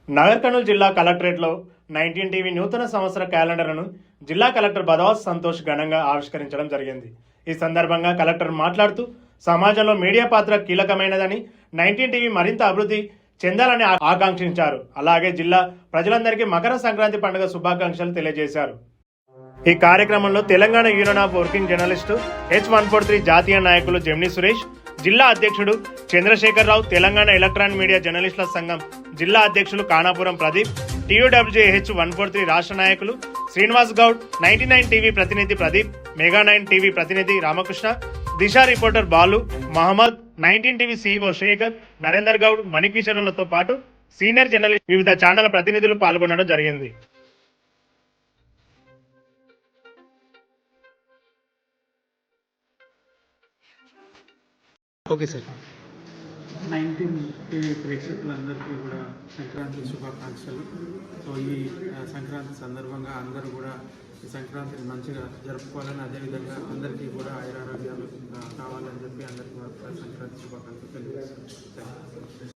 నగర్ కర్నూలు జిల్లా కలెక్టరేట్లో 19 టీవీ నూతన సంవత్సర క్యాలెండర్ను జిల్లా కలెక్టర్ బదవాస్ సంతోష్ ఘనంగా ఆవిష్కరించడం జరిగింది. ఈ సందర్భంగా కలెక్టర్ మాట్లాడుతూ సమాజంలో మీడియా పాత్ర కీలకమైనదని 19 టీవీ మరింత అభివృద్ధి చెందాలని ఆకాంక్షించారు. అలాగే జిల్లా ప్రజలందరికీ మకర సంక్రాంతి పండుగ శుభాకాంక్షలు తెలియజేశారు. ఈ కార్యక్రమంలో Telangana union of working journalist H143 జాతీయ నాయకులు జెమిని సురేష్, జిల్లా అధ్యక్షుడు చంద్రశేఖరరావు, తెలంగాణ ఎలక్ట్రానిక్ మీడియా జర్నలిస్టుల సంఘం జిల్లా అధ్యక్షులు కానాపురం ప్రదీప్, TUWJH143 రాష్ట్ర నాయకులు శ్రీనివాస్ గౌడ్, 99 టీవీ ప్రతినిధి ప్రదీప్, మెగా 9 టీవీ ప్రతినిధి Ramakrishna, Disha reporter Balu, Mohammed, 19 TV CEO Shekhar, Narender Goud, మణికిషన్లతో పాటు సీనియర్ జర్నలిస్ట్ వివిధ ఛానళ్ల ప్రతినిధులు పాల్గొనడం జరిగింది. Okay sir. 19 టీవీ ప్రేక్షకులందరికీ కూడా సంక్రాంతి శుభాకాంక్షలు. సో ఈ సంక్రాంతి సందర్భంగా అందరూ కూడా ఈ సంక్రాంతిని మంచిగా జరుపుకోవాలని, అదేవిధంగా అందరికీ కూడా ఆయురారోగ్యాలు కావాలని చెప్పి అందరికీ సంక్రాంతి శుభాకాంక్షలు తెలియజేస్తున్నాను.